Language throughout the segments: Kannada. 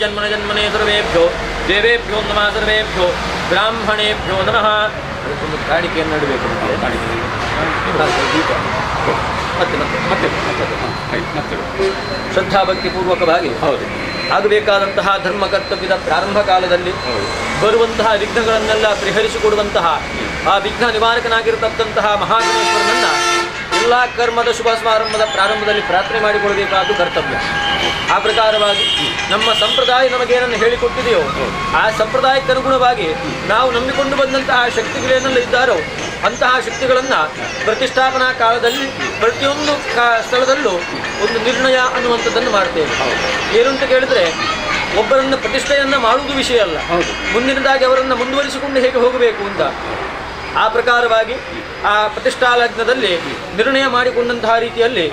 ಜನ್ಮನೆ ಜನ್ಮನೆ ಸರ್ವೇಭ್ಯೋ ದೇವೇಭ್ಯೋ ನಮಃ ಸರ್ವೇಭ್ಯೋ ಬ್ರಾಹ್ಮಣೇಭ್ಯೋ ನಮಃ. ಅದಕ್ಕೊಂದು ಕಾಣಿಕೆಯನ್ನು ನಡಬೇಕು ನಮಗೆ. ಮತ್ತೆ ಮತ್ತೆ ಮತ್ತೆ ಶ್ರದ್ಧಾಭಕ್ತಿಪೂರ್ವಕವಾಗಿ ಹೌದು ಆಗಬೇಕಾದಂತಹ ಧರ್ಮ ಕರ್ತವ್ಯದ ಪ್ರಾರಂಭ ಕಾಲದಲ್ಲಿ ಬರುವಂತಹ ವಿಘ್ನಗಳನ್ನೆಲ್ಲ ಪರಿಹರಿಸಿಕೊಡುವಂತಹ ಆ ವಿಘ್ನ ನಿವಾರಕನಾಗಿರತಕ್ಕಂತಹ ಮಹಾಗಣೇಶ್ವರನನ್ನ ಎಲ್ಲ ಕರ್ಮದ ಶುಭ ಸಮಾರಂಭದ ಪ್ರಾರಂಭದಲ್ಲಿ ಪ್ರಾರ್ಥನೆ ಮಾಡಿಕೊಡಬೇಕಾದ್ದು ಕರ್ತವ್ಯ. ಆ ಪ್ರಕಾರವಾಗಿ ನಮ್ಮ ಸಂಪ್ರದಾಯ ನಮಗೇನನ್ನು ಹೇಳಿಕೊಟ್ಟಿದೆಯೋ ಆ ಸಂಪ್ರದಾಯಕ್ಕನುಗುಣವಾಗಿ ನಾವು ನಂಬಿಕೊಂಡು ಬಂದಂತಹ ಶಕ್ತಿಗಳೇನೆಲ್ಲ ಇದ್ದಾರೋ ಅಂತಹ ಶಕ್ತಿಗಳನ್ನು ಪ್ರತಿಷ್ಠಾಪನಾ ಕಾಲದಲ್ಲಿ ಪ್ರತಿಯೊಂದು ಸ್ಥಳದಲ್ಲೂ ಒಂದು ನಿರ್ಣಯ ಅನ್ನುವಂಥದ್ದನ್ನು ಮಾಡ್ತೇವೆ. ಏನು ಅಂತ ಕೇಳಿದ್ರೆ ಒಬ್ಬರನ್ನು ಪ್ರತಿಷ್ಠೆಯನ್ನು ಮಾಡುವುದು ವಿಷಯ ಅಲ್ಲ, ಮುಂದಿನದಾಗಿ ಅವರನ್ನು ಮುಂದುವರಿಸಿಕೊಂಡು ಹೇಗೆ ಹೋಗಬೇಕು ಅಂತ ಆ ಪ್ರಕಾರವಾಗಿ ಆ ಪ್ರತಿಷ್ಠಾ ಲಗ್ನದಲ್ಲಿ ನಿರ್ಣಯ ಮಾಡಿಕೊಂಡಂತಹ ರೀತಿಯಲ್ಲಿ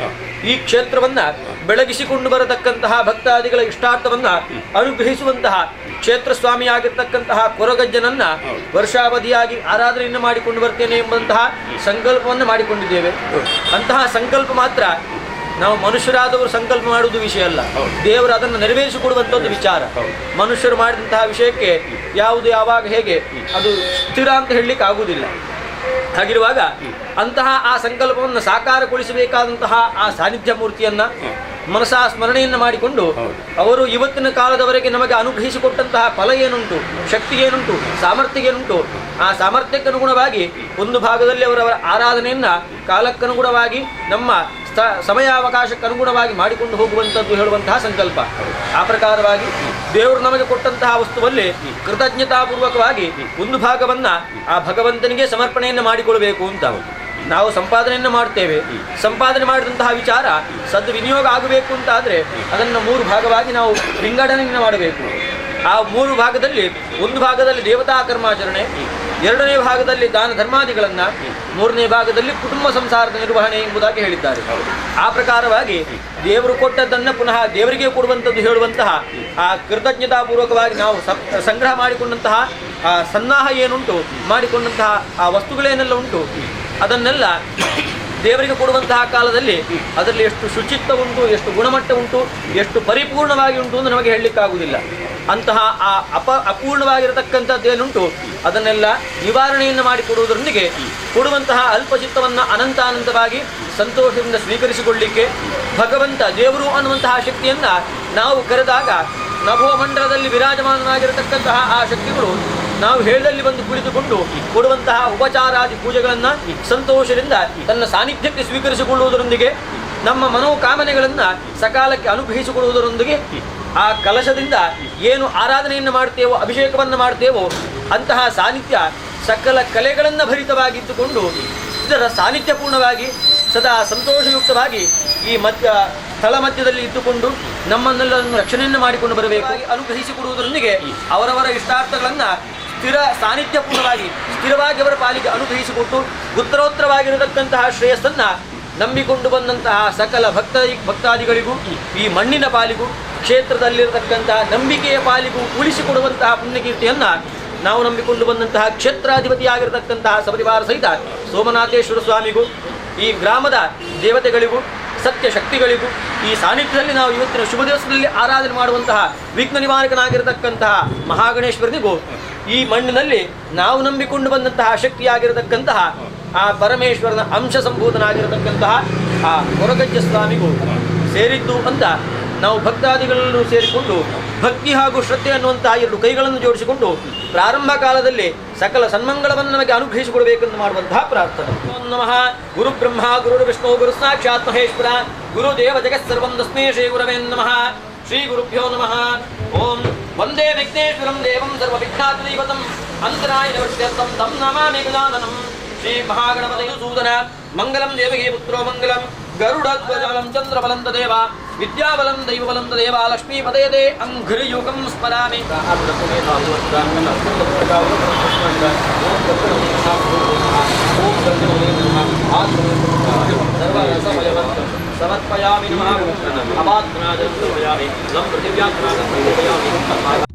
ಈ ಕ್ಷೇತ್ರವನ್ನು ಬೆಳಗಿಸಿಕೊಂಡು ಬರತಕ್ಕಂತಹ ಭಕ್ತಾದಿಗಳ ಇಷ್ಟಾರ್ಥವನ್ನು ಅನುಗ್ರಹಿಸುವಂತಹ ಕ್ಷೇತ್ರ ಸ್ವಾಮಿಯಾಗಿರ್ತಕ್ಕಂತಹ ಕೊರಗಜ್ಜನನ್ನ ವರ್ಷಾವಧಿಯಾಗಿ ಆರಾಧನೆಯನ್ನು ಮಾಡಿಕೊಂಡು ಬರ್ತೇನೆ ಎಂಬಂತಹ ಸಂಕಲ್ಪವನ್ನು ಮಾಡಿಕೊಂಡಿದ್ದೇವೆ. ಅಂತಹ ಸಂಕಲ್ಪ ಮಾತ್ರ ನಾವು ಮನುಷ್ಯರಾದವರು ಸಂಕಲ್ಪ ಮಾಡುವುದು ವಿಷಯ ಅಲ್ಲ, ದೇವರು ಅದನ್ನು ನೆರವೇರಿಸಿಕೊಡುವಂಥದ್ದು ವಿಚಾರ. ಮನುಷ್ಯರು ಮಾಡಿದಂತಹ ವಿಷಯಕ್ಕೆ ಯಾವುದು ಯಾವಾಗ ಹೇಗೆ ಅದು ಸ್ಥಿರ ಅಂತ ಹೇಳಲಿಕ್ಕೆ ಆಗುವುದಿಲ್ಲ. ಹಾಗಿರುವಾಗ ಅಂತಹ ಆ ಸಂಕಲ್ಪವನ್ನು ಸಾಕಾರಗೊಳಿಸಬೇಕಾದಂತಹ ಆ ಸಾನ್ನಿಧ್ಯ ಮೂರ್ತಿಯನ್ನು ಮನಸಾ ಸ್ಮರಣೆಯನ್ನು ಮಾಡಿಕೊಂಡು ಅವರು ಇವತ್ತಿನ ಕಾಲದವರೆಗೆ ನಮಗೆ ಅನುಗ್ರಹಿಸಿಕೊಟ್ಟಂತಹ ಫಲ ಏನುಂಟು, ಶಕ್ತಿ ಏನುಂಟು, ಸಾಮರ್ಥ್ಯ ಏನುಂಟು, ಆ ಸಾಮರ್ಥ್ಯಕ್ಕನುಗುಣವಾಗಿ ಒಂದು ಭಾಗದಲ್ಲಿ ಅವರವರ ಆರಾಧನೆಯನ್ನು ಕಾಲಕ್ಕನುಗುಣವಾಗಿ ನಮ್ಮ ಸಮಯಾವಕಾಶಕ್ಕನುಗುಣವಾಗಿ ಮಾಡಿಕೊಂಡು ಹೋಗುವಂಥದ್ದು ಹೇಳುವಂತಹ ಸಂಕಲ್ಪ. ಆ ಪ್ರಕಾರವಾಗಿ ದೇವರು ನಮಗೆ ಕೊಟ್ಟಂತಹ ವಸ್ತುವಲ್ಲಿ ಕೃತಜ್ಞತಾಪೂರ್ವಕವಾಗಿ ಒಂದು ಭಾಗವನ್ನು ಆ ಭಗವಂತನಿಗೆ ಸಮರ್ಪಣೆಯನ್ನು ಮಾಡಿಕೊಳ್ಬೇಕು ಅಂತ ನಾವು ಸಂಪಾದನೆಯನ್ನು ಮಾಡ್ತೇವೆ. ಸಂಪಾದನೆ ಮಾಡಿದಂತಹ ವಿಚಾರ ಸದ್ವಿನಿಯೋಗ ಆಗಬೇಕು ಅಂತಾದರೆ ಅದನ್ನು 3 ಭಾಗವಾಗಿ ನಾವು ವಿಂಗಡಣೆಯನ್ನು ಮಾಡಬೇಕು. ಆ 3 ಭಾಗದಲ್ಲಿ ಒಂದು ಭಾಗದಲ್ಲಿ ದೇವತಾ ಕರ್ಮಾಚರಣೆ, 2ನೇ ಭಾಗದಲ್ಲಿ ದಾನ ಧರ್ಮಾದಿಗಳನ್ನು, 3ನೇ ಭಾಗದಲ್ಲಿ ಕುಟುಂಬ ಸಂಸಾರದ ನಿರ್ವಹಣೆ ಎಂಬುದಾಗಿ ಹೇಳಿದ್ದಾರೆ. ಆ ಪ್ರಕಾರವಾಗಿ ದೇವರು ಕೊಟ್ಟದ್ದನ್ನು ಪುನಃ ದೇವರಿಗೆ ಕೊಡುವಂಥದ್ದು ಹೇಳುವಂತಹ ಆ ಕೃತಜ್ಞತಾಪೂರ್ವಕವಾಗಿ ನಾವು ಸಂಗ್ರಹ ಮಾಡಿಕೊಂಡಂತಹ ಆ ಸನ್ನಾಹ ಏನುಂಟು, ಮಾಡಿಕೊಂಡಂತಹ ಆ ವಸ್ತುಗಳೇನೆಲ್ಲ ಉಂಟು ಅದನ್ನೆಲ್ಲ ದೇವರಿಗೆ ಕೊಡುವಂತಹ ಕಾಲದಲ್ಲಿ ಅದರಲ್ಲಿ ಎಷ್ಟು ಶುಚಿತ್ವ ಉಂಟು, ಎಷ್ಟು ಗುಣಮಟ್ಟ ಉಂಟು, ಎಷ್ಟು ಪರಿಪೂರ್ಣವಾಗಿ ಉಂಟು ಎಂದು ನಮಗೆ ಹೇಳಲಿಕ್ಕಾಗುವುದಿಲ್ಲ. ಅಂತಹ ಆ ಅಪೂರ್ಣವಾಗಿರತಕ್ಕಂಥದ್ದೇನುಂಟು ಅದನ್ನೆಲ್ಲ ನಿವಾರಣೆಯನ್ನು ಮಾಡಿಕೊಡುವುದರೊಂದಿಗೆ ಕೊಡುವಂತಹ ಅಲ್ಪಚಿತ್ತವನ್ನು ಅನಂತಾನಂತವಾಗಿ ಸಂತೋಷದಿಂದ ಸ್ವೀಕರಿಸಿಕೊಳ್ಳಲಿಕ್ಕೆ ಭಗವಂತ ದೇವರು ಅನ್ನುವಂತಹ ಶಕ್ತಿಯನ್ನು ನಾವು ಕರೆದಾಗ ನಭೋಮಂಡಲದಲ್ಲಿ ವಿರಾಜಮಾನವಾಗಿರತಕ್ಕಂತಹ ಆ ಶಕ್ತಿಗಳು ನಾವು ಹೇಳಿದಲ್ಲಿ ಬಂದು ಕುಳಿತುಕೊಂಡು ಕೊಡುವಂತಹ ಉಪಚಾರಾದಿ ಪೂಜೆಗಳನ್ನು ಸಂತೋಷದಿಂದ ತನ್ನ ಸಾನ್ನಿಧ್ಯಕ್ಕೆ ಸ್ವೀಕರಿಸಿಕೊಳ್ಳುವುದರೊಂದಿಗೆ ನಮ್ಮ ಮನೋಕಾಮನೆಗಳನ್ನು ಸಕಾಲಕ್ಕೆ ಅನುಗ್ರಹಿಸಿಕೊಳ್ಳುವುದರೊಂದಿಗೆ ಆ ಕಲಶದಿಂದ ಏನು ಆರಾಧನೆಯನ್ನು ಮಾಡ್ತೇವೋ, ಅಭಿಷೇಕವನ್ನು ಮಾಡ್ತೇವೋ ಅಂತಹ ಸಾನ್ನಿಧ್ಯ ಸಕಲ ಕಲೆಗಳನ್ನು ಭರಿತವಾಗಿದ್ದುಕೊಂಡು ಇದರ ಸಾನ್ನಿಧ್ಯಪೂರ್ಣವಾಗಿ ಸದಾ ಸಂತೋಷಯುಕ್ತವಾಗಿ ಈ ಸ್ಥಳ ಮಧ್ಯದಲ್ಲಿ ಇದ್ದುಕೊಂಡು ನಮ್ಮನ್ನೆಲ್ಲರನ್ನು ರಕ್ಷಣೆಯನ್ನು ಮಾಡಿಕೊಂಡು ಬರಬೇಕು. ಅನುಗ್ರಹಿಸಿಕೊಡುವುದರೊಂದಿಗೆ ಅವರವರ ಇಷ್ಟಾರ್ಥಗಳನ್ನು ಸ್ಥಿರ ಸಾನ್ನಿಧ್ಯಪೂರ್ಣವಾಗಿ ಸ್ಥಿರವಾಗಿ ಅವರ ಪಾಲಿಗೆ ಅನುಗ್ರಹಿಸಿಕೊಟ್ಟು ಉತ್ತರೋತ್ತರವಾಗಿರತಕ್ಕಂತಹ ಶ್ರೇಯಸ್ಸನ್ನು ನಂಬಿಕೊಂಡು ಬಂದಂತಹ ಸಕಲ ಭಕ್ತಾದಿಗಳಿಗೂ ಈ ಮಣ್ಣಿನ ಪಾಲಿಗೂ ಕ್ಷೇತ್ರದಲ್ಲಿರತಕ್ಕಂತಹ ನಂಬಿಕೆಯ ಪಾಲಿಗೂ ಉಳಿಸಿಕೊಡುವಂತಹ ಪುಣ್ಯಕೀರ್ತಿಯನ್ನು ನಾವು ನಂಬಿಕೊಂಡು ಬಂದಂತಹ ಕ್ಷೇತ್ರಾಧಿಪತಿಯಾಗಿರತಕ್ಕಂತಹ ಸಪರಿವಾರ ಸಹಿತ ಸೋಮನಾಥೇಶ್ವರ ಸ್ವಾಮಿಗೂ ಈ ಗ್ರಾಮದ ದೇವತೆಗಳಿಗೂ ಸತ್ಯ ಶಕ್ತಿಗಳಿಗೂ ಈ ಸಾನ್ನಿಧ್ಯದಲ್ಲಿ ನಾವು ಇವತ್ತಿನ ಶುಭ ದಿವಸದಲ್ಲಿ ಆರಾಧನೆ ಮಾಡುವಂತಹ ವಿಘ್ನ ನಿವಾರಕನಾಗಿರತಕ್ಕಂತಹ ಮಹಾಗಣೇಶ್ವರನಿಗೂ ಈ ಮಣ್ಣಿನಲ್ಲಿ ನಾವು ನಂಬಿಕೊಂಡು ಬಂದಂತಹ ಶಕ್ತಿಯಾಗಿರತಕ್ಕಂತಹ ಆ ಪರಮೇಶ್ವರನ ಅಂಶ ಸಂಭೂತನಾಗಿರತಕ್ಕಂತಹ ಆ ಕೊರಗಜ್ಜ ಸ್ವಾಮಿಗೂ ಸೇರಿದ್ದು ಅಂತ ನಾವು ಭಕ್ತಾದಿಗಳನ್ನು ಸೇರಿಕೊಂಡು ಭಕ್ತಿ ಹಾಗೂ ಶ್ರದ್ಧೆ ಅನ್ನುವಂತಹ 2 ಕೈಗಳನ್ನು ಜೋಡಿಸಿಕೊಂಡು ಪ್ರಾರಂಭ ಕಾಲದಲ್ಲಿ ಸಕಲ ಸನ್ಮಂಗಳವನ್ನು ನಮಗೆ ಅನುಗ್ರಹಿಸಿಕೊಡಬೇಕೆಂದು ಮಾಡುವಂತಹ ಪ್ರಾರ್ಥನೆ. ಓಂ ನಮಃ ಗುರು ಬ್ರಹ್ಮ ಗುರು ವಿಷ್ಣು ಗುರು ಸಾಕ್ಷಾತ್ ಮಹೇಶ್ವರ ಗುರುದೇವ ಜಗತ್ಸರ್ವಂ ತಸ್ಮೈ ಶ್ರೀ ಗುರವೇ ನಮಃ. ಶ್ರೀ ಗುರುಭ್ಯೋ ನಮಃ. ಓಂ ವಂದೇ ವಿಘ್ನೇಶ್ವರಂ ದೇವಂ ಸರ್ವವಿಘ್ನಾಧಿಪತಂ ಅಂತರಾಯ ನಿವೃತ್ಯರ್ಥಂ ತಂ ನಮಾಮಿ ಗಜಾನನಂ. ಶ್ರೀ ಮಹಾಗಣಪತಯು ಸೂದನ ಮಂಗಲಂ ದೇವಗೇ ಪುತ್ರೋ ಮಂಗಲಂ ಗರುಡಧ್ವಜಬಲಂ ಚಂದ್ರಬಲಂ ತದೇವ ವಿದ್ಯಾಬಲಂ ದೈವಬಲಂ ತದೇವ ಲಕ್ಷ್ಮೀಪದಯದೇ ಅಂಘ್ರಿಯುಗಂ ಸ್ಮರಾಮಿ. ಸಮರ್ಪಯಾಮಿ ನಮಃ. ಅಪಾತ್ಮನಾದಂ ಸಮರ್ಪಯಾಮಿ ಲಂ ಪೃಥಿವ್ಯಾತ್ಮನಾದಂ ಸಮರ್ಪಯಾಮಿ.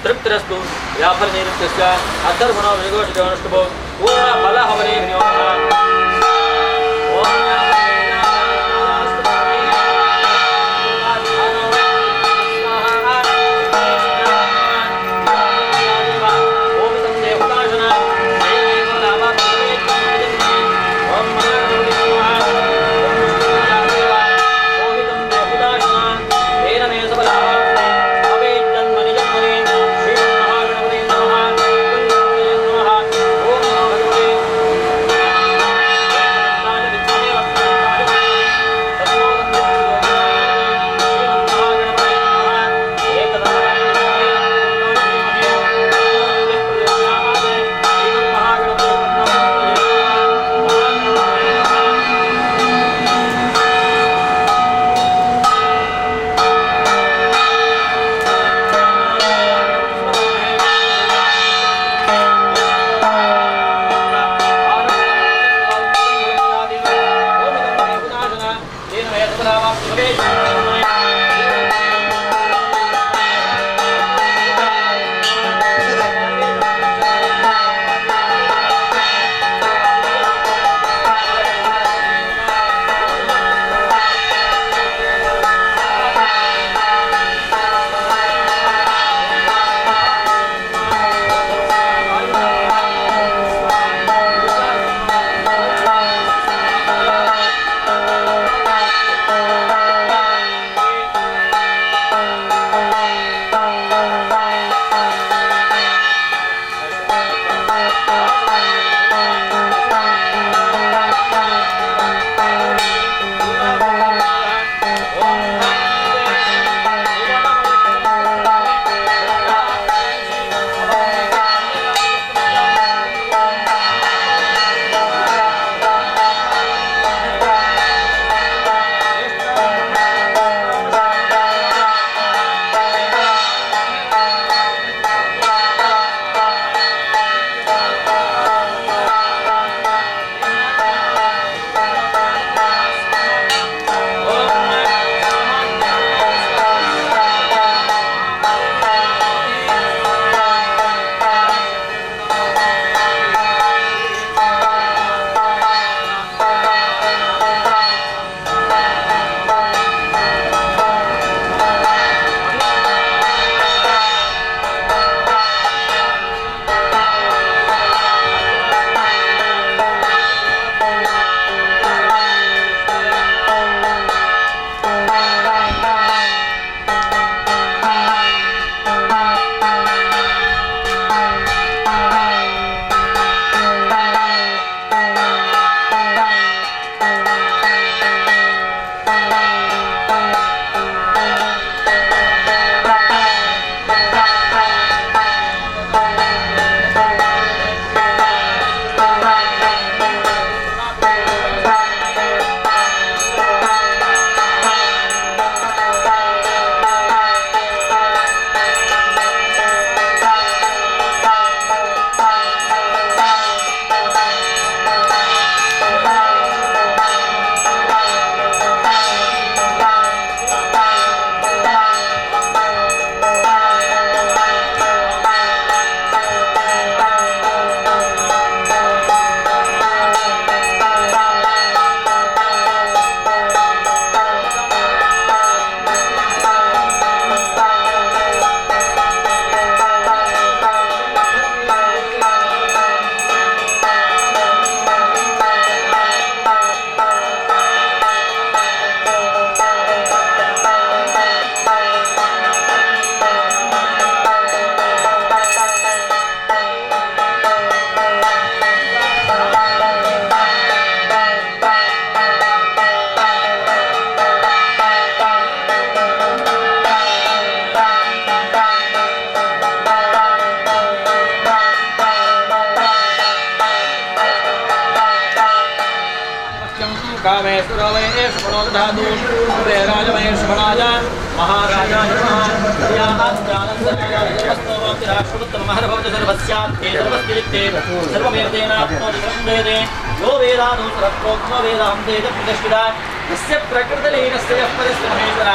तृप्तिरस्तु व्याफलनिरुक्तस्य अथर्वणो वेगोषितोऽनुष्टुभो पूर्णफलहवने कामेश्वरो वै एष मनोदधातु उदयराज महेश्वराय महाराजाय नमः यो वेदानुसरत्वोक्तो वेदान्तेन प्रतिष्ठिता यस्य प्रकृतिलीनस्य यः परस्य महेश्वर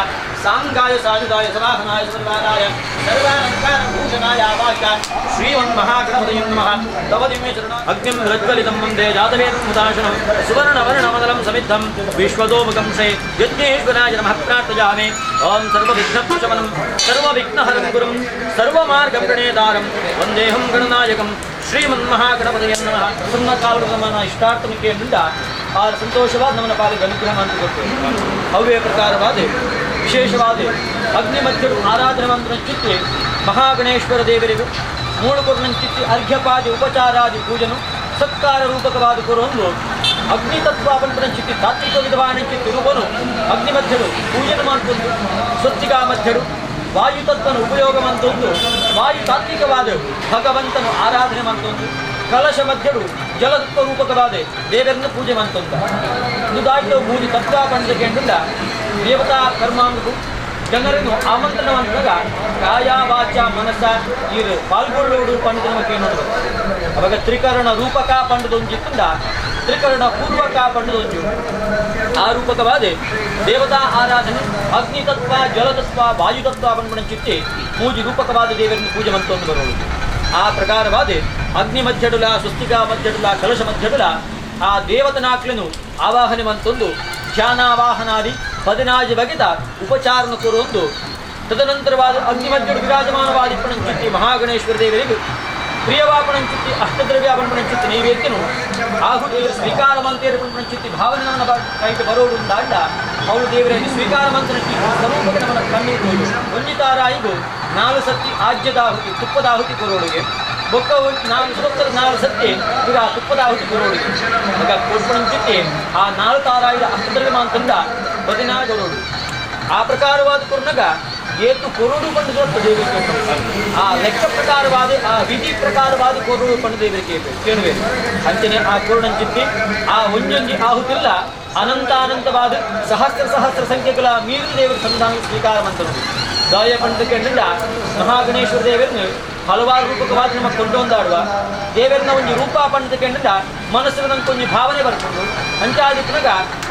सांगाय साजुदाय समाहनाय सर्वादाय सर्वालङ्कारभूषणाय आवाहकाय श्रीमन्महागणपतये नमः तव दिव्यचरण अग्निं रज्ज्वलितं वन्दे जातवेदमुदाशनं सुवर्णवर्णमदलं समिद्धं विश्वतोमुखं श्री यज्ञेश्वराय नमः प्रार्थयामि ॐ सर्वविघ्नप्रशमनं सर्वविघ्नहरं गुरुं सर्वमार्गप्रणेतारं वन्देऽहं गणनायकं ಶ್ರೀಮನ್ಮಹಾಗಣಪತಿಯ ನಮಃ. ಸುಮ್ಮನ ಕಾಲದ ನಮ್ಮ ಇಷ್ಟಾರ್ಥನಿಕೆಯಿಂದ ಆ ಸಂತೋಷವಾದ ನಮ್ಮನ ಪಾಲಿಗೆ ಅನುಗ್ರಹ ಮಾಡಿಕೊಟ್ಟು ಅವ್ಯ ಪ್ರಕಾರವಾದ ವಿಶೇಷವಾದ ಅಗ್ನಿ ಮಧ್ಯರು ಆರಾಧನೆ ಮಂತ್ರ ಚಿತ್ತಿ ಮಹಾಗಣೇಶ್ವರ ದೇವರಿಗೂ ಮೂಳುಕೊರ್ನಂಚಿತ್ತಿ ಅರ್ಘ್ಯಪಾದಿ ಉಪಚಾರಾದಿ ಪೂಜನು ಸತ್ಕಾರ ರೂಪಕವಾದ ಕೊರೊಂದು ಅಗ್ನಿ ತತ್ವ ಅಪಂಪನ ಚಿತ್ತಿ ತಾತ್ವಿಕ ವಿಧವಾದ ಚಿತ್ತಿ ರೂಪನು ಅಗ್ನಿ ಮಧ್ಯರು ಪೂಜನ ಮಾಡ್ಕೊಂಡು ಸ್ವಸ್ತಿಕಾ ಮಧ್ಯರು ವಾಯುತತ್ವನ ಉಪಯೋಗ ಮಂತೊಂದು ವಾಯು ತಾತ್ವಿಕವಾದ ಭಗವಂತನು ಆರಾಧನೆ ಮಂತೊಂದು ಕಲಶ ಮಧ್ಯರು ಜಲತತ್ವ ರೂಪಕವಾದ ದೇವರನ್ನು ಪೂಜೆ ಮಂತೊಂದ ಇದಾಯ್ತು ಪೂಜೆ ತತ್ವ ಪಂಡಿತಕ್ಕೆಂಡುಲ್ಲ ದೇವತಾ ಕರ್ಮಾಂಗು ಜನರನ್ನು ಆಮಂತ್ರಣ ಮಾಡಿದಾಗ ಕಾಯ ವಾಚ ಮನಸ್ಸ ಇರು ಪಾಲ್ಗೊಳ್ಳೋಡು ಪಂಡಿತ ನಮಗೆ ನೋಡುವುದು ಅವಾಗ ತ್ರಿಕರಣ ರೂಪಕ ಪಂಡದೊಂಜಿತ್ತಂದ ತ್ರಿಕರಣ ಪೂರ್ವಕ ಪಂಡದೊಂಜು ಆ ರೂಪಕವಾದ ದೇವತಾ ಆರಾಧನೆ ಅಗ್ನಿತತ್ವ ಜಲತತ್ವ ವಾಯುತತ್ವ ಪಂಪಣ ಚಿತ್ತಿ ಪೂಜೆ ರೂಪಕವಾದ ದೇವರನ್ನು ಪೂಜೆ ಮಂತೊಂದು ಬರೋದು ಆ ಪ್ರಕಾರವಾದ ಅಗ್ನಿ ಮಧ್ಯಡುಲ ಸ್ವಸ್ತಿಕಾ ಮಧ್ಯಡುಲ ಕಲಶ ಮಧ್ಯಡುಲ ಆ ದೇವತನಾಕ್ಲನು ಆವಾಹನೆ ಮಂತೊಂದು ಧ್ಯಾನಾವಾಹನಾದಿ 15 ಬಗೆದ ಉಪಚಾರನ ಕೊರೊಂದು ತದನಂತರವಾದ ಅಗ್ನಿ ಮಧ್ಯಡು ವಿರಾಜಮಾನವಾದಿ ಪಣಂಚಿತ್ತಿ ಮಹಾಗಣೇಶ್ವರ ದೇವರಿಗೂ ಪ್ರಿಯವಾಪಣಂಚಿತ್ತಿ ಅಷ್ಟದ್ರವ್ಯ ಪಣಂಚಿತ್ತಿ ನೈವೇದ್ಯನು ಆಹುತಿ ಸ್ವೀಕಾರ ಮಂತ್ರಿಯರ ಪಣಂಚಿತ್ತಿ ಭಾವನೆಯನ್ನು ಕೈಗೆ ಬರೋಡು ದಾಂಡ ಅವಳು ದೇವರಲ್ಲಿ ಸ್ವೀಕಾರ ಮಂತ್ರ ಸ್ವರೂಪಕ್ಕೆ ನಮ್ಮ ಕಣ್ಣೀರು ವಂಜಿತಾರಾಯಿಗೂ 4 ಸತಿ ಆಜ್ಯದಾಹುತಿ ತುಪ್ಪದಾಹುತಿ ಕೊರೋಡಿಗೆ ಬೊಕ್ಕ 4 ಸತಿ ಈಗ ತುಪ್ಪದಾಹುತಿ ಕೊರೋಡಿಗೆ ಈಗ ಕೊರ್ಪಣಂಚಿತ್ತಿ ಆ 4 ತಾರಾಯಿದ ಅಷ್ಟದ್ರವ್ಯ ಮಂತ್ರದ 16 ಕೊರೋಡು ಆ ಪ್ರಕಾರವಾದ ಕೊರ್ನಗ ಏತು ಕೊರೋಡು ಪಂಡು ದೇವರಿಗೆ ಆ ಲೆಕ್ಕ ಪ್ರಕಾರವಾದ ಆ ವಿಧಿ ಪ್ರಕಾರವಾದ ಕೊರೋಡು ಪಂಡು ದೇವರಿಗೆ ಕೇಳುವೆ ಅಂಚನೆ ಆ ಕೊರೋಡಂಚಿತ್ತಿ ಆ ಒಂಜೊಂಜಿ ಆಹುತಿಲ್ಲ ಅನಂತಾನಂತವಾದ ಸಹಸ್ರ ಸಂಖ್ಯೆಗಳ ಮೀರಿದ ದೇವರ ಸಂಧಾನ ಸ್ವೀಕಾರ ಮಂತ್ರ ದಾಯ ಪಂಡಿತಕ್ಕೆಂಡಿಲ್ಲ ಮಹಾಗಣೇಶ್ವರ ದೇವರನ್ನು ಹಲವಾರು ರೂಪಕವಾದ ನಮ್ಮ ಕೊಂಡೊಂದಾಡುವ ದೇವರನ್ನ ಒಂದು ರೂಪ ಪಂಡಿತಕ್ಕೆಂಡಿಲ್ಲ ಮನಸ್ಸಿನ ನಮ್ಗೆ ಕೊಂಚ ಭಾವನೆ ಬರ್ಕೊಂಡು ಅಂಚಾದಿಪ್ಪನಾಗ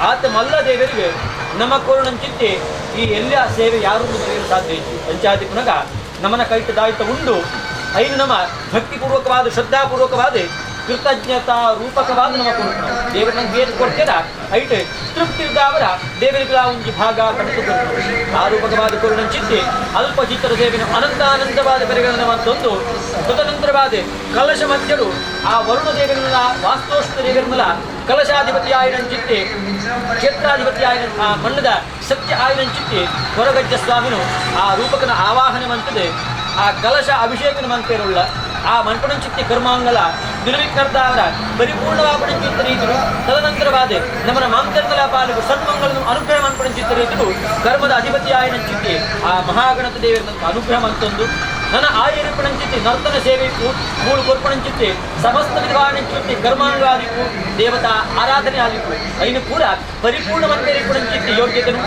ಆತ ಮಲ್ಲ ದೇವರಿಗೆ ನಮ್ಮ ಕೋರಣಂಚಿತ್ತಿ ಈ ಎಲ್ಲ ಸೇವೆ ಯಾರು ಬರೆಯಲು ಸಾಧ್ಯ ಇತ್ತು ಅಂಚಾದಿಪ್ಪನಾಗ ನಮ್ಮನ್ನ ಕೈಟ ದಾಯಿತ ಉಂಡು ಐದು ನಮ್ಮ ಭಕ್ತಿಪೂರ್ವಕವಾದ ಶ್ರದ್ಧಾಪೂರ್ವಕವಾದ ಕೃತಜ್ಞತಾ ರೂಪಕವಾದ ನಮ್ಮ ಕೊಡ್ತಾನೆ ದೇವರ ನಂಗೆ ಏನು ಕೊಡ್ತೀರ ಐಟೆ ತೃಪ್ತಿ ಇದ್ದಾವರ ದೇವರಿಗೆ ಒಂದು ಭಾಗ ಪಡೆದುಕೊಂಡು ಆ ರೂಪಕವಾದ ಕೊರುಣಂಚಿತ್ತಿ ಅಲ್ಪ ಚಿತ್ರ ದೇವಿನ ಅನಂತಾನಂದವಾದ ಬೆರೆಗಳನ್ನು ಮತ್ತೊಂದು ತದನಂತರವಾದ ಕಲಶ ಮಧ್ಯರು ಆ ವರುಣ ದೇವರನ್ನ ವಾಸ್ತೋಷ್ಣ ದೇವರನ್ನ ಕಲಶಾಧಿಪತಿ ಆಯ್ನಂಚಿತ್ತಿ ಕ್ಷೇತ್ರಾಧಿಪತಿ ಆಯ್ನ ಆ ಮಣ್ಣದ ಸತ್ಯ ಆಯ್ನಂಚಿತ್ತಿ ಹೊರಗಜ್ಜ ಸ್ವಾಮಿನು ಆ ರೂಪಕನ ಆವಾಹನೆ ಮಂತದೆ ಆ ಕಲಶ ಅಭಿಷೇಕನ ಮಂತೇರುಳ್ಳ ಆ ಮಂಪಣಂಚಿತ್ತಿ ಕರ್ಮಾಂಗಲ ನಿರ್ವಿಘ್ನರ್ದಾವರ ಪರಿಪೂರ್ಣವಾಪಣಂಚಿತ್ತ ರೀತಿಗಳು ತದನಂತರವಾದ ನಮ್ಮನ ಮಾಂತರ್ಗಲ ಪಾಲಿಗೂ ಸನ್ಮಂಗಳನ್ನು ಅನುಗ್ರಹ ಮಂಪಣಂಚಿತ್ತ ರೀತಿಗಳು ಕರ್ಮದ ಅಧಿಪತಿ ಆಯ್ನಂಚಿತ್ತಿ ಆ ಮಹಾಗಣತ ದೇವರ ಅನುಗ್ರಹ ಮಂತೊಂದು ನನ್ನ ಆಯರಿಪಣಂಚಿತ್ತಿ ನರ್ತನ ಸೇವೆಗೂ ಮೂಳು ಕೊರ್ಪಣಂಚಿತ್ತಿ ಸಮಸ್ತ ವಿಧವಾಣಿಚಿತ್ತಿ ಕರ್ಮಾಂಗಾದಿಗೂ ದೇವತಾ ಆರಾಧನೆ ಆಗಿಗೂ ಐನು ಕೂಡ ಪರಿಪೂರ್ಣ ಮಂತ್ರಿಪಣಂಚಿತ್ತಿ ಯೋಗ್ಯತೆನು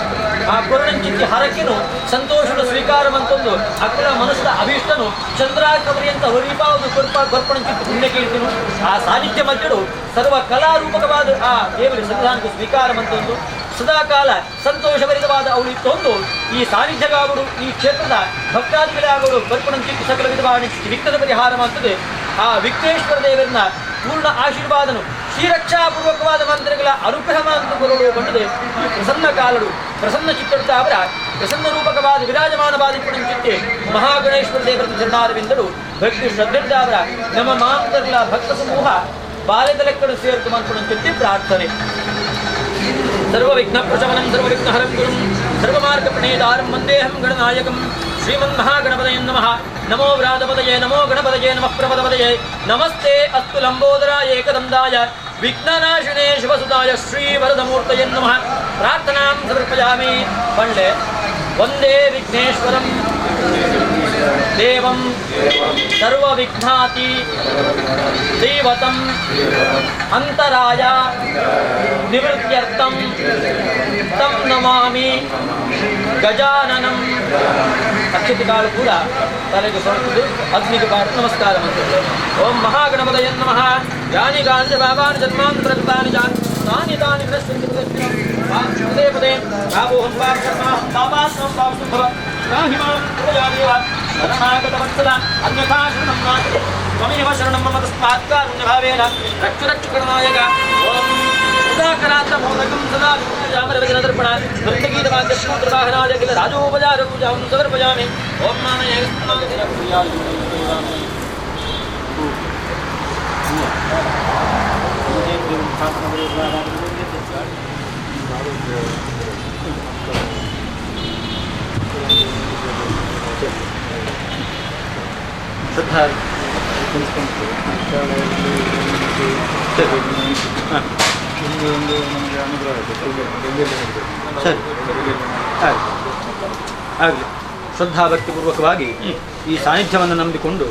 ಆ ಕೊರಣಂಚಿತ್ತಿ ಹರಕೆನು ಸಂತೋಷದ ಸ್ವೀಕಾರ ಮಂತೊಂದು ಅಕ್ಕಳ ಮನಸ್ಸಿನ ಅಭೀಷ್ಟನು ಚಂದ್ರಾಕವರಿಯಂತ ಹೊರಿಪಾವುದು ಕೊರ್ಪಣಂಚಿತ್ತಿ ಪುಣ್ಯಕೀರ್ತಿನು ಆ ಸಾನ್ನಿಧ್ಯ ಮಧ್ಯಡು ಸರ್ವ ಕಲಾರೂಪಕವಾದ ಆ ದೇವರ ಸಂಧಾನಕ್ಕೆ ಸ್ವೀಕಾರ ಮಂತೊಂದು ಸದಾಕಾಲ ಸಂತೋಷಭರಿತವಾದ ಅವಳು ಇತ್ತೊಂದು ಈ ಸಾನ್ನಿಧ್ಯಗಾಗುಡು ಈ ಕ್ಷೇತ್ರದ ಭಕ್ತಾದಿಗಳಾಗುಡು ಬರ್ಪಣಂಚಿತ್ತಿ ಸಕಲ ವಿಧವಾದ ವಿಘ್ನದ ಪರಿಹಾರ ಮಾಡ್ತದೆ ಆ ವಿಘ್ನೇಶ್ವರ ದೇವರನ್ನ ಪೂರ್ಣ ಆಶೀರ್ವಾದನು ಶ್ರೀರಕ್ಷಾಪೂರ್ವಕವಾದ ಮಂತ್ರಗಳ ಅನುಗ್ರಹ ಮಂತ್ರಗಳು ಬಂದಿದೆ ಈ ಪ್ರಸನ್ನ ಕಾಲಡು ಪ್ರಸನ್ನ ಚಿತ್ತದ ಅವರ ಪ್ರಸನ್ನ ರೂಪಕವಾದ ವಿರಾಜಮಾನವಾದ ಪಣಂಚಿತ್ತಿ ಮಹಾಗಣೇಶ್ವರ ದೇವರ ಚರಣಾರವಿಂದಳು ಭಕ್ತಿ ಶ್ರದ್ಧೆಯಿಂದ ಅವರ ನಮ್ಮ ಮಾಂತರ್ಗಳ ಭಕ್ತ ಸಮೂಹ ಬಾಲ್ಯದ ಲೆಕ್ಕಡು ಸೇರ್ತು ಮಂತ್ರಣಂಚಿತ್ತಿ ಪ್ರಾರ್ಥನೆ ಸರ್ವವಿಘ್ನಪ್ರಶಮನಂ ಸರ್ವವಿಘ್ನಹರಂ ಗುರುಂ ಸರ್ವಮಾರ್ಗಪ್ರಣೇತಾರಂ ವಂದೇಹಂ ಗಣನಾಯಕಂ ಶ್ರೀಮನ್ಮಹಾಗಣಪತಯೇ ನಮಃ ನಮೋ ವ್ರಾತಪದಯೇ ನಮೋ ಗಣಪತಯೇ ನಮಃ ಪ್ರಪದಪದಯೇ ನಮಸ್ತೆ ಅಸ್ತು ಲಂಬೋದರಾಯ ಏಕದಂದಾಯ ವಿಘ್ನನಾಶಿನೇ ಶಿವಸುತಾಯ ಶ್ರೀವರದಮೂರ್ತಯೇ ನಮಃ ಪ್ರಾರ್ಥನಾಂ ಸಮರ್ಪಯಾಮಿ ಪಂಡೆ ವಂದೇ ವಿಘ್ನೇಶ್ವರಂ ದೇವಂ ಸರ್ವವಿಘ್ನಾತಿ ದೈವತಂ ಅಂತರಾಯ ನಿವೃತ್ಯರ್ಥಂ ತಂ ನಮಾಮಿ ಗಜಾನನಂ ಅಕ್ಷತೆ ಕಾಳು ಕೂಡ ತಲೆಗೆ ಸೊರಕಿದ್ದು ಅಗ್ನಿಗೆ ಬಾರಿ ನಮಸ್ಕಾರ ಮಾಡ್ತಾರೆ. ಓಂ ಮಹಾಗಣಪತಯ ನಮಃ. ಯಾನಿ ಗಾಂಜ ಬಾಬಾನಿ ಜನ್ಮಾನ್ ಪ್ರಕೃತಾನಿ ಜಾನ್ ತಾನಿ ತಾನಿ ಪ್ರಶ್ಯಂತಿ ಪ್ರದಕ್ಷಿಣಂ ಪದೇ ಪದೇ ರಾವೋಹಂ ಪಾರ್ಕರ್ಮಾಹಂ ಪಾಪಾಸ್ಮಂ ಪಾಪಸುಭವ ರಾಹಿಮಾಂ ಪ್ರಜಾದೇವ ಶರಣಾಗತ ವತ್ಸಲ ಅನ್ಯಥಾ ಶರಣಂ ನಾಸ್ತಿ ತ್ವಮೇವ ಶರಣಂ ಮಮ ತಸ್ಮಾತ್ ಕಾರುಣ್ಯಭಾವೇನ ರಕ್ಷ ರಕ್ಷ ಕರುಣಾಯಕ. ಓಂ ಉದಾಕರಾಂತ ಮೋದಕಂ ಸದಾ ಜಾಮರವಚನ ದರ್ಪಣ ನೃತ್ಯಗೀತವಾದ್ಯಶ್ರೋತ್ರವಾಹನಾದ ಕಿಲ ರಾಜೋಪಚಾರ ಪೂಜಾಂ ಸಮರ್ಪಯಾಮಿ. ಓಂ ನಾಮಯ ಶ್ರದ್ಧಾ ಆಗಲಿ. ಶ್ರದ್ಧಾ ಭಕ್ತಿಪೂರ್ವಕವಾಗಿ ಈ ಸಾನ್ನಿಧ್ಯವನ್ನು ನಂಬಿಕೊಂಡು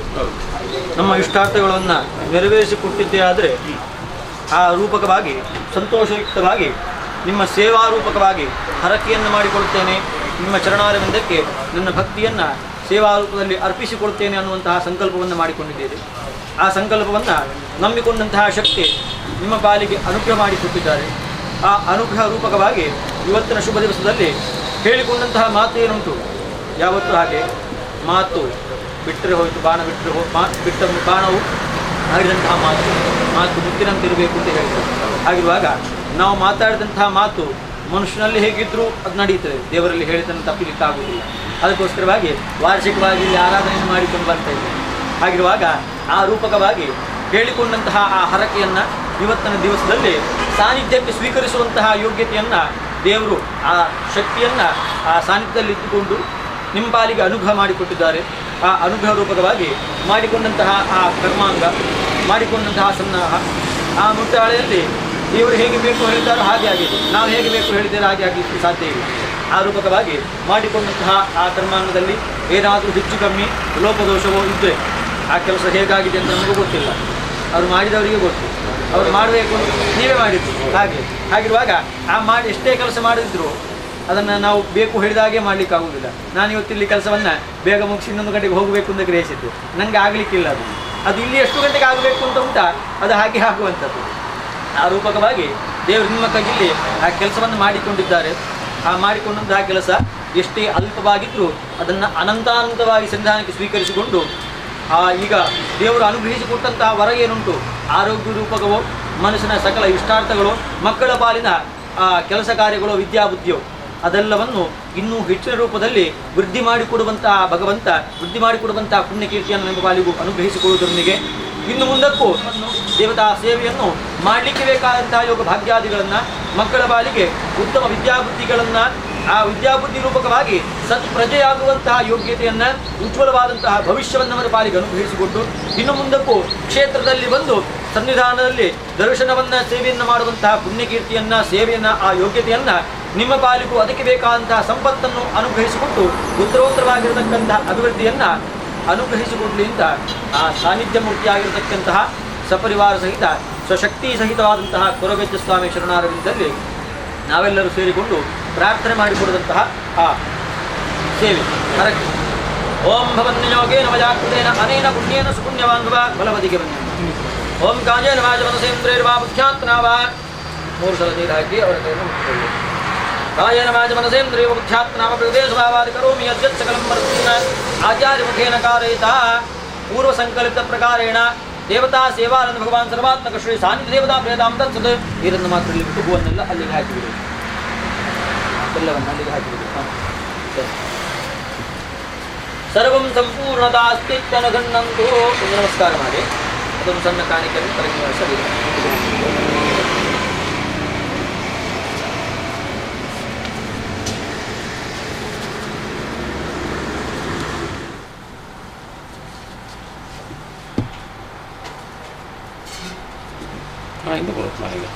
ನಮ್ಮ ಇಷ್ಟಾರ್ಥಗಳನ್ನು ನೆರವೇರಿಸಿಕೊಟ್ಟಿದ್ದೇ ಆದರೆ ಆ ರೂಪಕವಾಗಿ ಸಂತೋಷಯುಕ್ತವಾಗಿ ನಿಮ್ಮ ಸೇವಾ ರೂಪಕವಾಗಿ ಹರಕೆಯನ್ನು ಮಾಡಿಕೊಡುತ್ತೇನೆ, ನಿಮ್ಮ ಚರಣಾರವಿಂದಕ್ಕೆ ನನ್ನ ಭಕ್ತಿಯನ್ನು ಸೇವಾ ರೂಪದಲ್ಲಿ ಅರ್ಪಿಸಿಕೊಡುತ್ತೇನೆ ಅನ್ನುವಂತಹ ಸಂಕಲ್ಪವನ್ನು ಮಾಡಿಕೊಂಡಿದ್ದೇವೆ. ಆ ಸಂಕಲ್ಪವನ್ನು ನಂಬಿಕೊಂಡಂತಹ ಶಕ್ತಿ ನಿಮ್ಮ ಪಾಲಿಗೆ ಅನುಗ್ರಹ ಮಾಡಿಕೊಟ್ಟಿದ್ದಾರೆ. ಆ ಅನುಗ್ರಹ ರೂಪಕವಾಗಿ ಇವತ್ತಿನ ಶುಭ ದಿವಸದಲ್ಲಿ ಹೇಳಿಕೊಂಡಂತಹ ಮಾತು ಏನುಂಟು, ಯಾವತ್ತೂ ಹಾಗೆ ಮಾತು ಬಿಟ್ಟರೆ ಹೋಯಿತು, ಬಾಣ ಬಿಟ್ಟ ಬಾಣವು ಆಗಿದಂತಹ ಮಾತು ಮುತ್ತಿನಂತಿರಬೇಕು ಅಂತ ಹೇಳ್ತಾರೆ. ಹಾಗಿರುವಾಗ ನಾವು ಮಾತಾಡಿದಂತಹ ಮಾತು ಮನುಷ್ಯನಲ್ಲಿ ಹೇಗಿದ್ದರೂ ಅದು ನಡೆಯುತ್ತದೆ, ದೇವರಲ್ಲಿ ಹೇಳಿದ್ದನ್ನು ತಪ್ಪಿಲಿಕ್ಕಾಗುವುದಿಲ್ಲ. ಅದಕ್ಕೋಸ್ಕರವಾಗಿ ವಾರ್ಷಿಕವಾಗಿ ಇಲ್ಲಿ ಆರಾಧನೆಯನ್ನು ಮಾಡಿಕೊಂಡು ಬರ್ತಾ ಇದ್ದೇವೆ. ಹಾಗಿರುವಾಗ ಆ ರೂಪಕವಾಗಿ ಹೇಳಿಕೊಂಡಂತಹ ಆ ಹರಕೆಯನ್ನು ಇವತ್ತಿನ ದಿವಸದಲ್ಲಿ ಸಾನ್ನಿಧ್ಯಕ್ಕೆ ಸ್ವೀಕರಿಸುವಂತಹ ಯೋಗ್ಯತೆಯನ್ನು ದೇವರು ಆ ಶಕ್ತಿಯನ್ನು ಆ ಸಾನ್ನಿಧ್ಯದಲ್ಲಿ ಇಟ್ಟುಕೊಂಡು ನಿಮ್ಮ ಪಾಲಿಗೆ ಅನುಗ್ರಹ ಮಾಡಿಕೊಟ್ಟಿದ್ದಾರೆ. ಆ ಅನುಗ್ರಹ ರೂಪಕವಾಗಿ ಮಾಡಿಕೊಂಡಂತಹ ಆ ಕರ್ಮಾಂಗ, ಮಾಡಿಕೊಂಡಂತಹ ಸನ್ನಾಹ, ಆ ಮುಟ್ಟಾಳೆಯಲ್ಲಿ ದೇವರು ಹೇಗೆ ಬೇಕು ಹೇಳಿದ್ದಾರೋ ಹಾಗೆ ಆಗಿದೆ, ನಾವು ಹೇಗೆ ಬೇಕು ಹೇಳಿದ್ದೇವೆ ಹಾಗೆ ಆಗಲಿಕ್ಕೆ ಸಾಧ್ಯ ಇಲ್ಲ. ಆ ರೂಪಕವಾಗಿ ಮಾಡಿಕೊಂಡಂತಹ ಆ ಕರ್ಮಾಂಗದಲ್ಲಿ ಏನಾದರೂ ಹೆಚ್ಚು ಕಮ್ಮಿ ಲೋಪದೋಷವೋ ಇದ್ದರೆ ಆ ಕೆಲಸ ಹೇಗಾಗಿದೆ ಅಂತ ನಮಗೂ ಗೊತ್ತಿಲ್ಲ, ಅವರು ಮಾಡಿದವರಿಗೆ ಗೊತ್ತು. ಅವರು ಮಾಡಬೇಕು ನೀವೇ ಮಾಡಿದ್ದು ಹಾಗಿರುವಾಗ ಆ ಮಾಡಿ ಎಷ್ಟೇ ಕೆಲಸ ಮಾಡಿದ್ರು ಅದನ್ನು ನಾವು ಬೇಕು ಹೇಳಿದಾಗೆ ಮಾಡಲಿಕ್ಕಾಗುವುದಿಲ್ಲ. ನಾನು ಇವತ್ತಿಲ್ಲಿ ಕೆಲಸವನ್ನು ಬೇಗ ಮುಗಿಸಿ ಇನ್ನೊಂದು ಗಂಟೆಗೆ ಹೋಗಬೇಕು ಅಂತ ಗ್ರಹಿಸಿದ್ದು, ನನಗೆ ಆಗಲಿಕ್ಕಿಲ್ಲ. ಅದು ಇಲ್ಲಿ ಎಷ್ಟು ಗಂಟೆಗೆ ಆಗಬೇಕು ಅಂತ ಉಂಟಾ, ಅದು ಹಾಗೆ ಆಗುವಂಥದ್ದು. ಆ ರೂಪಕವಾಗಿ ದೇವರು ನಿಮ್ಮ ಕೈಯಲ್ಲಿ ಆ ಕೆಲಸವನ್ನು ಮಾಡಿಕೊಂಡಿದ್ದಾರೆ. ಆ ಮಾಡಿಕೊಂಡಂತಹ ಕೆಲಸ ಎಷ್ಟೇ ಅಲ್ಪವಾಗಿದ್ದರೂ ಅದನ್ನು ಅನಂತಾನಂತವಾಗಿ ಸಂಧಾನಕ್ಕೆ ಸ್ವೀಕರಿಸಿಕೊಂಡು ಈಗ ದೇವರು ಅನುಗ್ರಹಿಸಿಕೊಟ್ಟಂತಹ ವರ ಏನುಂಟು, ಆರೋಗ್ಯ ರೂಪಕವೋ, ಮನಸ್ಸಿನ ಸಕಲ ಇಷ್ಟಾರ್ಥಗಳು, ಮಕ್ಕಳ ಪಾಲಿನ ಕೆಲಸ ಕಾರ್ಯಗಳು, ವಿದ್ಯಾಬುದ್ಧಿಯೋ ಅದೆಲ್ಲವನ್ನು ಇನ್ನೂ ಹೆಚ್ಚಿನ ರೂಪದಲ್ಲಿ ವೃದ್ಧಿ ಮಾಡಿಕೊಡುವಂತಹ ಭಗವಂತ, ವೃದ್ಧಿ ಮಾಡಿಕೊಡುವಂತಹ ಪುಣ್ಯಕೀರ್ತಿಯನ್ನು ನಿಮ್ಮ ಪಾಲಿಗೂ ಅನುಗ್ರಹಿಸಿಕೊಳ್ಳುವುದರೊಂದಿಗೆ ಇನ್ನು ಮುಂದಕ್ಕೂ ದೇವತಾ ಸೇವೆಯನ್ನು ಮಾಡಲಿಕ್ಕೆ ಬೇಕಾದಂತಹ ಯೋಗ ಭಾಗ್ಯಾದಿಗಳನ್ನು, ಮಕ್ಕಳ ಪಾಲಿಗೆ ಉತ್ತಮ ವಿದ್ಯಾಬುದ್ಧಿಗಳನ್ನು, ಆ ವಿದ್ಯಾಬುದ್ಧಿ ರೂಪಕವಾಗಿ ಸತ್ಪ್ರಜೆಯಾಗುವಂತಹ ಯೋಗ್ಯತೆಯನ್ನು, ಉಜ್ವಲವಾದಂತಹ ಭವಿಷ್ಯವನ್ನು ಅವರ ಪಾಲಿಗೆ ಅನುಗ್ರಹಿಸಿಕೊಟ್ಟು ಇನ್ನು ಮುಂದಕ್ಕೂ ಕ್ಷೇತ್ರದಲ್ಲಿ ಬಂದು ಸನ್ನಿಧಾನದಲ್ಲಿ ದರ್ಶನವನ್ನು, ಸೇವೆಯನ್ನು ಮಾಡುವಂತಹ ಪುಣ್ಯಕೀರ್ತಿಯನ್ನು, ಸೇವೆಯನ್ನು, ಆ ಯೋಗ್ಯತೆಯನ್ನು ನಿಮ್ಮ ಪಾಲಿಗೂ ಅದಕ್ಕೆ ಬೇಕಾದಂತಹ ಸಂಪತ್ತನ್ನು ಅನುಗ್ರಹಿಸಿಕೊಟ್ಟು ಉತ್ತರೋತ್ತರವಾಗಿರತಕ್ಕಂತಹ ಅಭಿವೃದ್ಧಿಯನ್ನು ಅನುಗ್ರಹಿಸಿಕೊಡಲಿ ಅಂತ ಆ ಸಾನ್ನಿಧ್ಯ ಮೂರ್ತಿಯಾಗಿರತಕ್ಕಂತಹ ಸಪರಿವಾರ ಸಹಿತ ಸ್ವಶಕ್ತಿ ಸಹಿತವಾದಂತಹ ಕೊರಗಜ್ಜ ಸ್ವಾಮಿ ಶರಣಾರವಿಂದದಲ್ಲಿ ನಾವೆಲ್ಲರೂ ಸೇರಿಕೊಂಡು ಪ್ರಾರ್ಥನೆ ಮಾಡಿಕೊಡುವಂತಹ ಆ ಸೇವೆ ಹರಕೆ. ಓಂ ಭವನ್ಯೋಗೇನ ವಜಾಕೃತೇನ ಅನೇನ ಪುಣ್ಯೇನ ಸುಪುಣ್ಯವಾನ್ವ ಬಲವದಿಗೆ ಬನ್ನಿ. ಓಂ ಕಾಂಜೇನ ವಾಜಮನಸೇಂದ್ರೇರ್ವಾ ಬುದ್ಧ್ಯಾತ್ಮನಾವಾ 3 ಸಲ ನೀರು ಹಾಕಿ ಅವರ ಕೈಯನ್ನು ಮುಟ್ಟಿಕೊಳ್ಳಿ. ಕಾಯೇನ ವಾಜಮನಸೇಂದ್ರೇವ ಬುದ್ಧ್ಯಾತ್ಮನಾಮ ಪ್ರದೇಶಭಾವಾದಿ ಕರೋಮಿ ಯದ್ಯತ್ ಸಕಲಂ ವರ್ತುನ ಆಚಾರ್ಯಮುಖೇನ ಕಾರಯಿತಾ ಪೂರ್ವ ಸಂಕಲ್ಪಿತ ಪ್ರಕಾರೇಣ ದೇವತಾ ಸೇವಾನಂದ ಭಗವಾನ್ ಸರ್ವಾತ್ಮಕ ಶ್ರೀ ಸಾನ್ನಿಧ್ಯ ದೇವತಾ ಪ್ರೇದಾಂ ತತ್ಸದ್. ನೀರನ್ನು ಮಾತ್ರ ಇಲ್ಲಿ ಬಿಟ್ಟು ಹೂವನ್ನೆಲ್ಲ ಅಲ್ಲಿಗೆ ಹಾಕಿಬಿಡಿ, ಎಲ್ಲವನ್ನು ಅಲ್ಲಿಗೆ ಹಾಕಿಬಿಡಿ. ಸರ್ವಂ ಸಂಪೂರ್ಣತಾಸ್ತಿತ್ಯನಗನ್ನಂತೂ ನಮಸ್ಕಾರ ಮಾಡಿ ಅದೊಂದು ಸಣ್ಣ ಕಾಣಿಕೆಯನ್ನು ಪರಿಗಣಿಸಲಿ. ಇಂದು ಬರುತ್ತೆ ನನಗೆ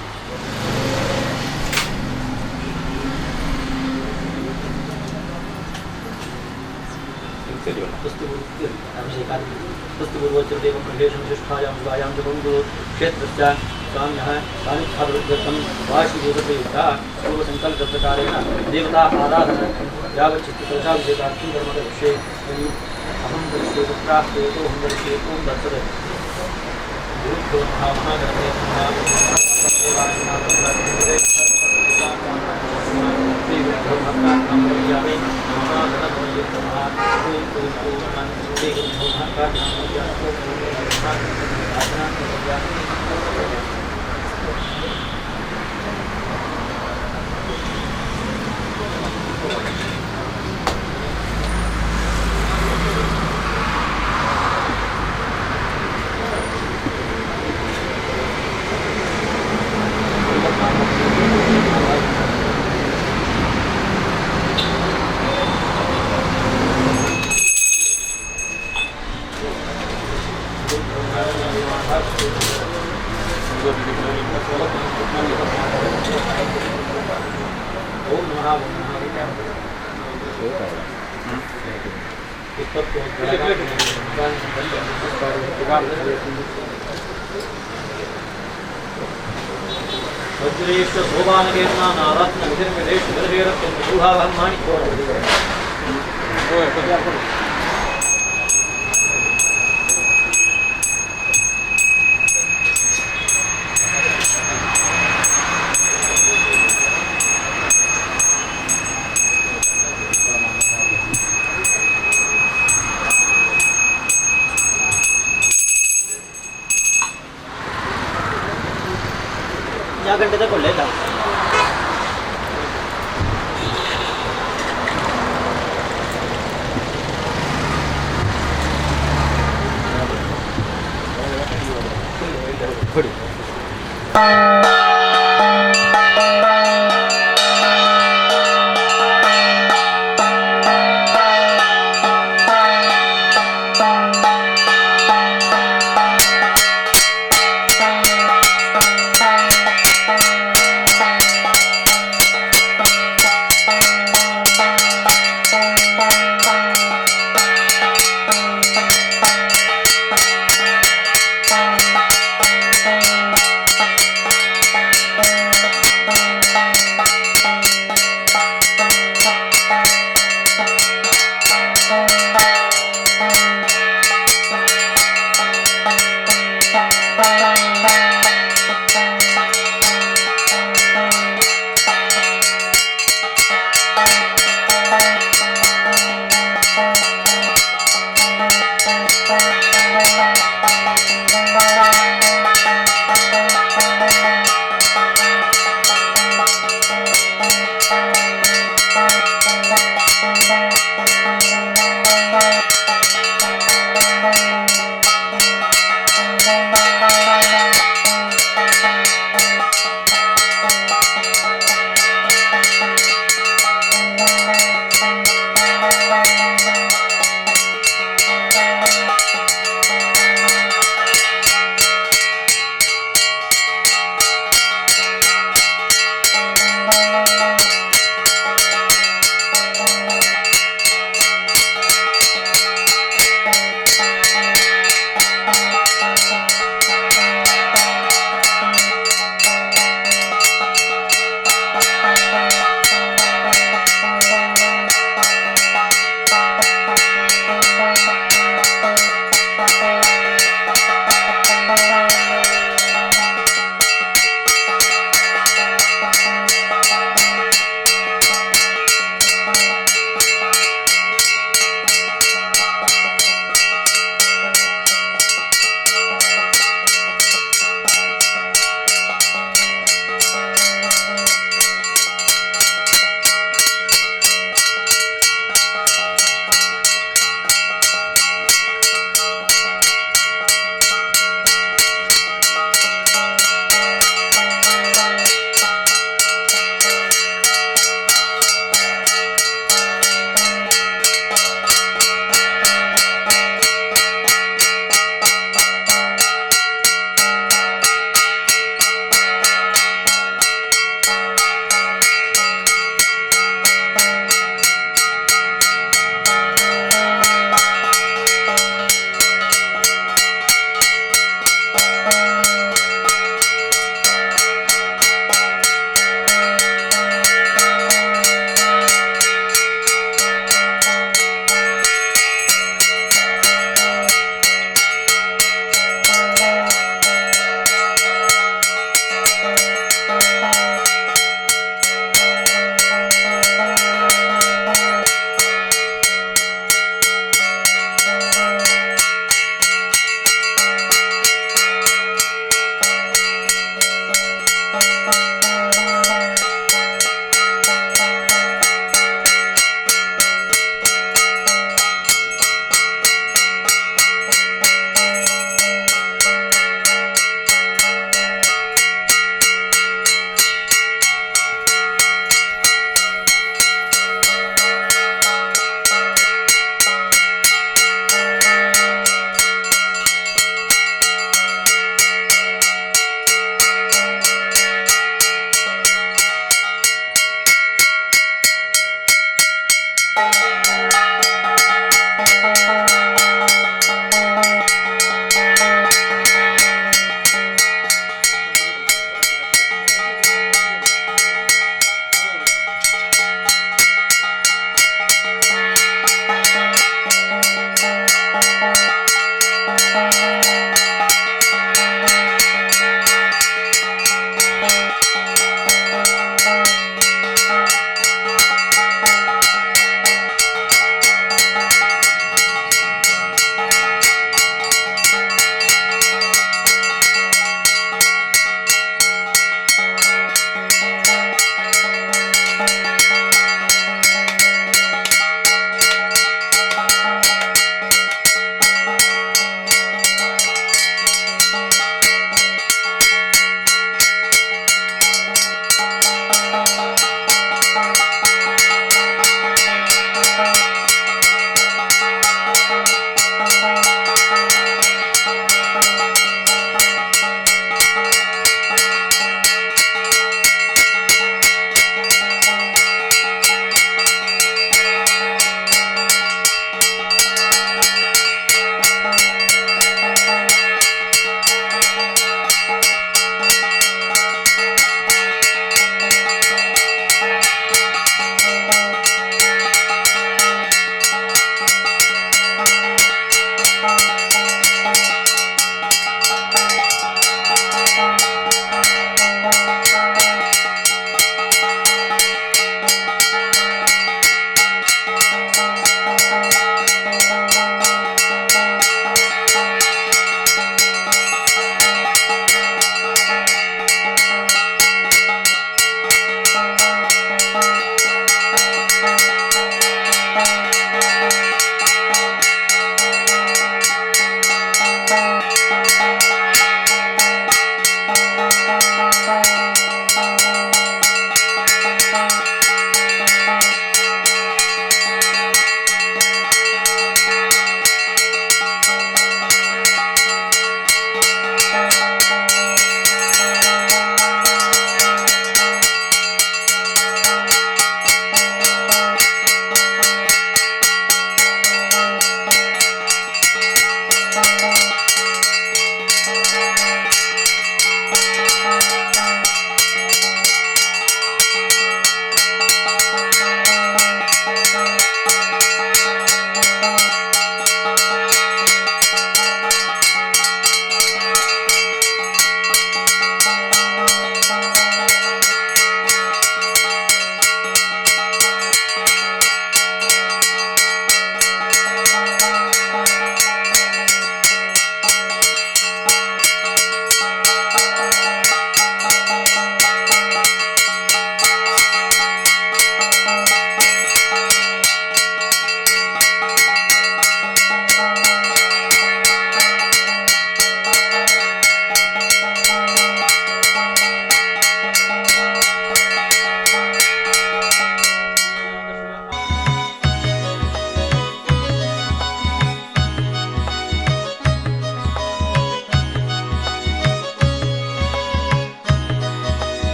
ಅಭಿಷೇಕಾದಿ ಕ್ಷೇತ್ರಸ್ಯ स्वाम्यः सानिध्यावृद्धं वाशिदेवतयुक्ता पूर्वसङ्कल्पप्रकारेण देवता आराधना यावच्चित्तकलशाभिषेकार्थं कर्मकरिष्ये अहं करिष्ये पुत्रास्तेतो अहं करिष्ये ॐ तत्सत् गुरुभ्यो नमः महागणपतये वज्रेश शोभानकेतना नारत्न विधिर्विधेश विधेरत्न शोभावहं माणिक्यो या घंटे तक ಕೊಳ್ಳೇಲ್ಲ ಕೊಡಿ Bye.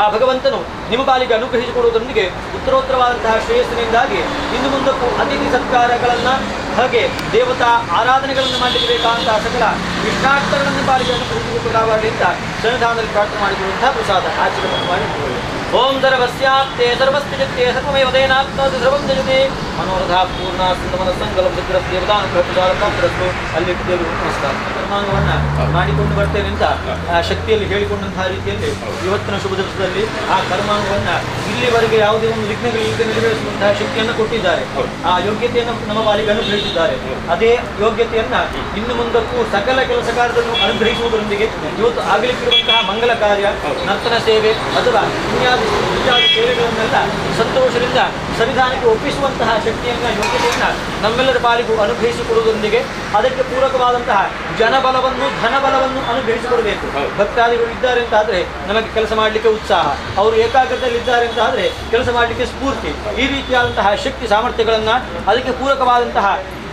ಆ ಭಗವಂತನು ನಿಮ್ಮ ಪಾಲಿಗೆ ಅನುಗ್ರಹಿಸಿಕೊಡುವುದರೊಂದಿಗೆ ಉತ್ತರೋತ್ತರವಾದಂತಹ ಶ್ರೇಯಸ್ಸಿನಿಂದಾಗಿ ಇನ್ನು ಮುಂದಕ್ಕೂ ಅತಿಥಿ ಸತ್ಕಾರಗಳನ್ನು ಹಾಗೆ ದೇವತಾ ಆರಾಧನೆಗಳನ್ನು ಮಾಡಲಿಕ್ಕೆ ಬೇಕಾದಂತಹ ಸಕಲ ಇಷ್ಟಾರ್ಥಗಳನ್ನು ಪಾಲಿಗೆ ಅನುಗ್ರಹಿಸಿಕೊಡಬಾರದು ಅಂತ ಸನ್ನಿಧಾನದಲ್ಲಿ ಪ್ರಾರ್ಥನೆ ಮಾಡಿಕೊಳ್ಳುವಂತಹ ಪ್ರಸಾದ ಆಚರಣೆ ಮಾಡಿ ಓಂ ಸರ್ವಸ್ಯಾಪ್ತೆ ಸರ್ವಸ್ಥಿತೆ ಸರ್ವಮೇವ ತೇನಾಪ್ನೋತಿ ಸರ್ವಂ ಜಯತೆ ಮನೋರಥ ಪೂರ್ಣ ಸುಂದಮನ ಸಂಕಲ್ಪ ದೇವತಾನುಗ್ರಹಪುರಸ್ತು ಅಲ್ಲಿ ದೇವರು ನಮಸ್ಕಾರ ಕರ್ಮಾಂಗವನ್ನು ಮಾಡಿಕೊಂಡು ಬರ್ತೇನೆ ಅಂತ ಆ ಶಕ್ತಿಯಲ್ಲಿ ಹೇಳಿಕೊಂಡಂತಹ ರೀತಿಯಲ್ಲಿ ಇವತ್ತಿನ ಶುಭ ದಿವಸದಲ್ಲಿ ಆ ಕರ್ಮಾಂಗವನ್ನು ಇಲ್ಲಿವರೆಗೆ ಯಾವುದೇ ಒಂದು ವಿಘ್ನಗಳಿಲ್ಲದೆ ನೆರವೇರಿಸುವಂತಹ ಶಕ್ತಿಯನ್ನು ಕೊಟ್ಟಿದ್ದಾರೆ. ಆ ಯೋಗ್ಯತೆಯನ್ನು ನಮ್ಮ ಪಾಲಿಗೆ ಅನುಗ್ರಹಿಸಿದ್ದಾರೆ. ಅದೇ ಯೋಗ್ಯತೆಯನ್ನ ಇನ್ನು ಮುಂದಕ್ಕೂ ಸಕಲ ಕೆಲಸ ಕಾರ್ಯಗಳನ್ನು ಅನುಗ್ರಹಿಸುವುದರೊಂದಿಗೆ ಇವತ್ತು ಆಗಲಿಕ್ಕಿರುವಂತಹ ಮಂಗಲ ಕಾರ್ಯ, ನರ್ತನ ಸೇವೆ ಅಥವಾ ಇತ್ಯಾದಿ ಸೇವೆಗಳನ್ನೆಲ್ಲ ಸಂತೋಷದಿಂದ ಸನ್ನಿಧಾನಕ್ಕೆ ಒಪ್ಪಿಸುವಂತಹ ಶಕ್ತಿಯನ್ನ ಯೋಗ್ಯತೆಯನ್ನ ನಮ್ಮೆಲ್ಲರ ಪಾಲಿಗೂ ಅನುಗ್ರಹಿಸಿಕೊಡುವುದರೊಂದಿಗೆ ಅದಕ್ಕೆ ಪೂರಕವಾದಂತಹ ಜನಬಲವನ್ನು ಧನಬಲವನ್ನು ಅನುಗ್ರಹಿಸಿಕೊಡಬೇಕು. ಭಕ್ತಾದಿಗಳು ಇದ್ದಾರೆ ಅಂತಾದರೆ ನಮಗೆ ಕೆಲಸ ಮಾಡಲಿಕ್ಕೆ ಉತ್ಸಾಹ, ಅವರು ಏಕಾಗ್ರತೆಯಲ್ಲಿ ಇದ್ದಾರೆ ಅಂತಾದರೆ ಕೆಲಸ ಮಾಡಲಿಕ್ಕೆ ಸ್ಫೂರ್ತಿ, ಈ ರೀತಿಯಾದಂತಹ ಶಕ್ತಿ ಸಾಮರ್ಥ್ಯಗಳನ್ನು ಅದಕ್ಕೆ ಪೂರಕವಾದಂತಹ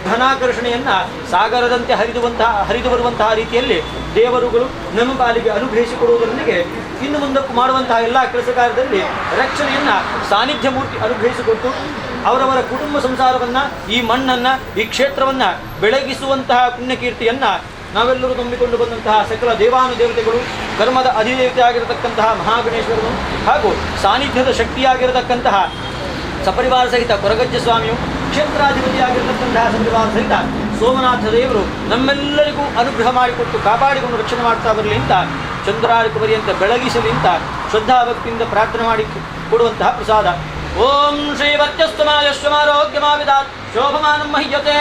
ಧನಾಕರ್ಷಣೆಯನ್ನು ಸಾಗರದಂತೆ ಹರಿದು ಬರುವಂತಹ ರೀತಿಯಲ್ಲಿ ದೇವರುಗಳು ನಮ್ಮ ಪಾಲಿಗೆ ಅನುಗ್ರಹಿಸಿಕೊಡುವುದರೊಂದಿಗೆ ಇನ್ನು ಮುಂದಕ್ಕೂ ಮಾಡುವಂತಹ ಎಲ್ಲ ಕೆಲಸ ಕಾರ್ಯದಲ್ಲಿ ರಕ್ಷಣೆಯನ್ನು ಸಾನ್ನಿಧ್ಯ ಮೂರ್ತಿ ಅನುಗ್ರಹಿಸಿಕೊಟ್ಟು ಅವರವರ ಕುಟುಂಬ ಸಂಸಾರವನ್ನು, ಈ ಮಣ್ಣನ್ನು, ಈ ಕ್ಷೇತ್ರವನ್ನು ಬೆಳಗಿಸುವಂತಹ ಪುಣ್ಯಕೀರ್ತಿಯನ್ನು ನಾವೆಲ್ಲರೂ ನಂಬಿಕೊಂಡು ಬಂದಂತಹ ಸಕಲ ದೇವಾನುದೇವತೆಗಳು, ಕರ್ಮದ ಅಧಿದೇವತೆ ಆಗಿರತಕ್ಕಂತಹ ಮಹಾಗಣೇಶ್ವರನು ಹಾಗೂ ಸಾನ್ನಿಧ್ಯದ ಶಕ್ತಿಯಾಗಿರತಕ್ಕಂತಹ ಸಪರಿವಾರ ಸಹಿತ ಕೊರಗಜ್ಜ ಸ್ವಾಮಿಯು, ಕ್ಷೇತ್ರಾಧಿಪತಿಯಾಗಿರತಕ್ಕಂತಹ ಸಪರಿವಾರ ಸಹಿತ ಸೋಮನಾಥ ದೇವರು ನಮ್ಮೆಲ್ಲರಿಗೂ ಅನುಗ್ರಹ ಮಾಡಿಕೊಟ್ಟು ಕಾಪಾಡಿಕೊಂಡು ರಕ್ಷಣೆ ಮಾಡ್ತಾ ಬರಲಿ ಅಂತ ಚಂದ್ರಾರ್ಕ ಪರ್ಯಂತ ಬೆಳಗಿಸಲಿ ಅಂತ ಶ್ರದ್ಧಾಭಕ್ತಿಯಿಂದ ಪ್ರಾರ್ಥನೆ ಮಾಡಿ ಕೊಡುವಂತಹ ಪ್ರಸಾದ. ಓಂ ಶ್ರೀ ವರ್ಚಸ್ತುಮಾಯಶ್ವಮಾರೋಗ್ಯಮಾವಿದಾತ್ ಶೋಭಮಾನಂ ಮಹ್ಯತೆ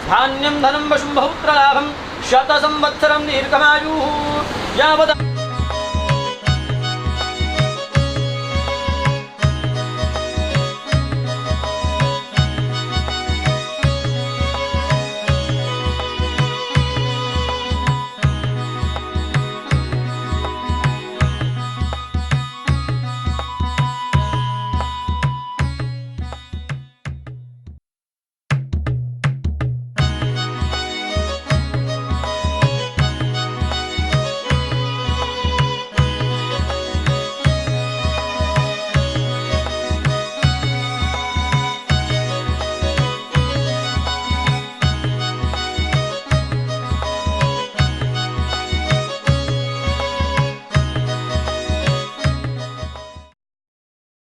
ಧಾನ್ಯಂ ಧನಂ ವಶುಂ ಬಹುತ್ರ ಲಾಭಂ ಶತ ಸಂವತ್ಸರಂ ದೀರ್ಘಮಾಯು ಯಾವದ